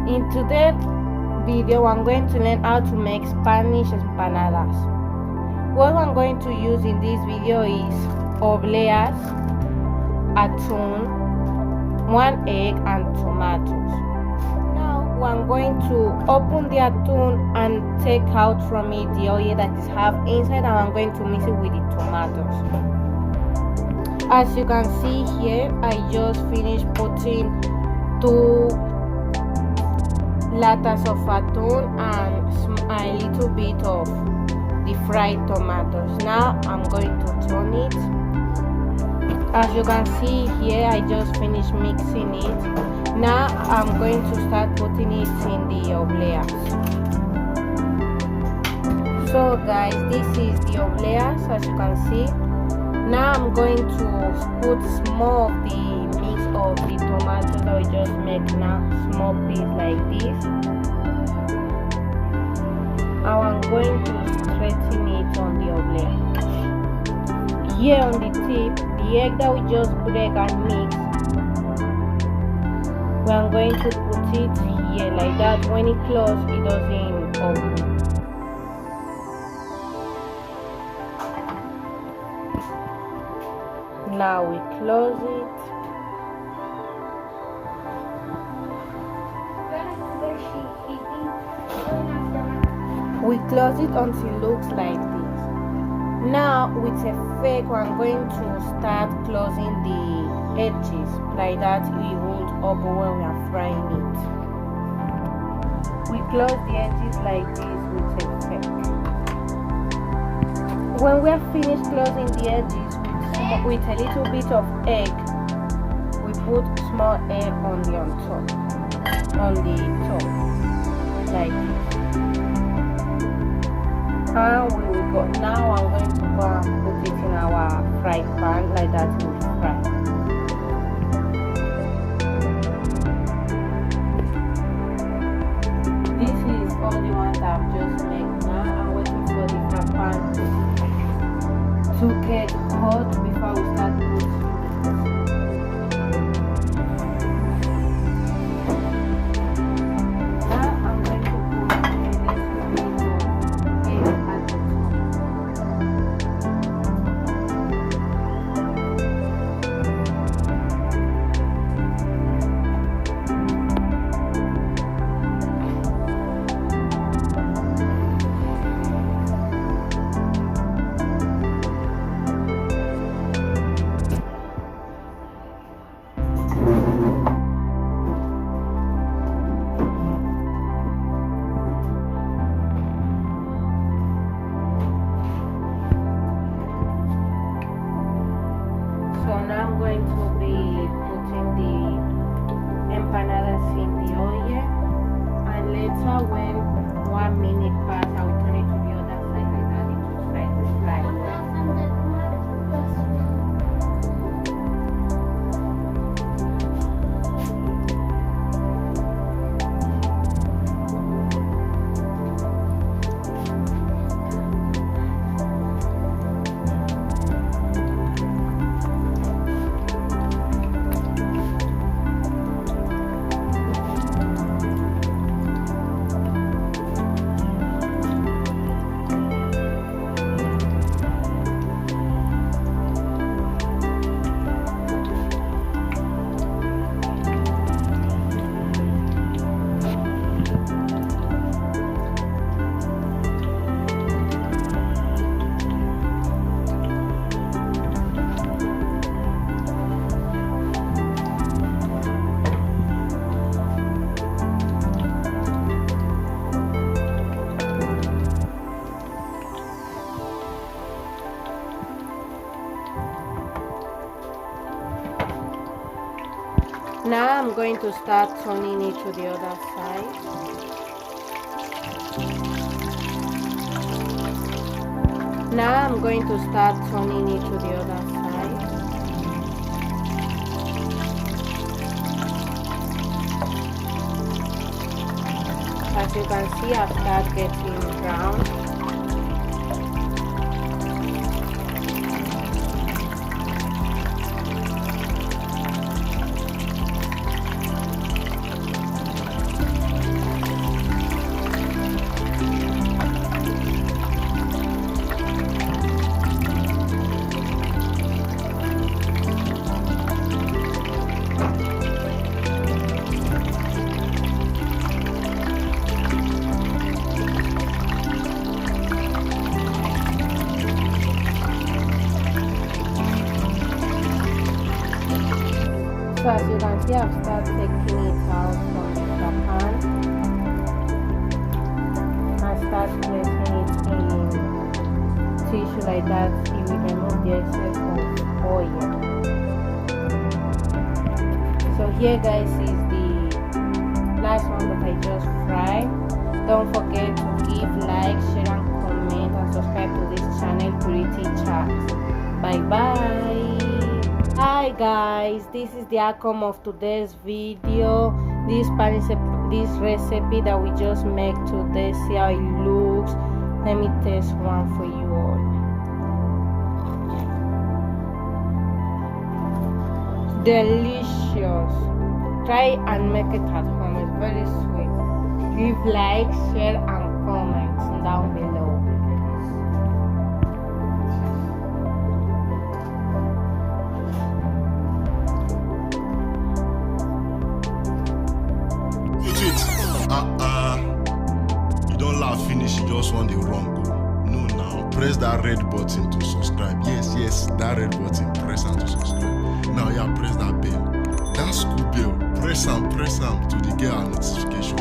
In today's video, I'm going to learn how to make Spanish empanadas. What I'm going to use in this video is obleas, atún, 1 egg and tomatoes. Now I'm going to open the atún and take out from it the oil that is half inside, and I'm going to mix it with the tomatoes. As you can see here, I just finished putting 2 latas of atún and a little bit of the fried tomatoes. Now I'm going to turn it. As you can see here, I just finished mixing it. Now I'm going to start putting it in the obleas. So guys, this is the obleas, as you can see. Now I'm going to put small of the mix of the tomatoes that we just make now, small piece like this. Now I'm going to straighten it on the oblea. Here on the tip, the egg that we just break and mix, we are going to put it here like that. When it closes, it doesn't open. Now we close it. We close it until it looks like this. Now with a fork, I'm going to start closing the edges like that. It won't open when we are frying it. We close the edges like this with a fork. When we are finished closing the edges with a little bit of egg, we put small egg on the top like this. And we will go. Now I'm going to go and put it in our fry pan like that it will fry. This is all the ones that I've just made. Now I'm waiting for the fry pan to get hot before we start putting. So now I'm going to be putting the empanadas in the oil, and later when 1 minute pass, I will turn it to the other side like that it will start to fry. Now I'm going to start turning it to the other side. Now I'm going to start turning it to the other side. As you can see, I've started getting brown. So as you can see, I've started taking it out from the pan and start placing it in tissue like that. It will remove the excess of oil. So here guys is the last one that I just fried. Don't forget to give like, share and comment and subscribe to this channel, Purity Chat. Bye bye. Hi guys, this is the outcome of today's video. This recipe that we just make today. See how it looks. Let me taste one for you all. Delicious. Try and make it at home. It's very sweet. Give like, share and comment down below. You don't laugh finish, you just want the wrong go. No, now press that red button to subscribe. Yes, that red button, press and to subscribe. Now yeah, press that bell, that school bell, press and to the get our notification.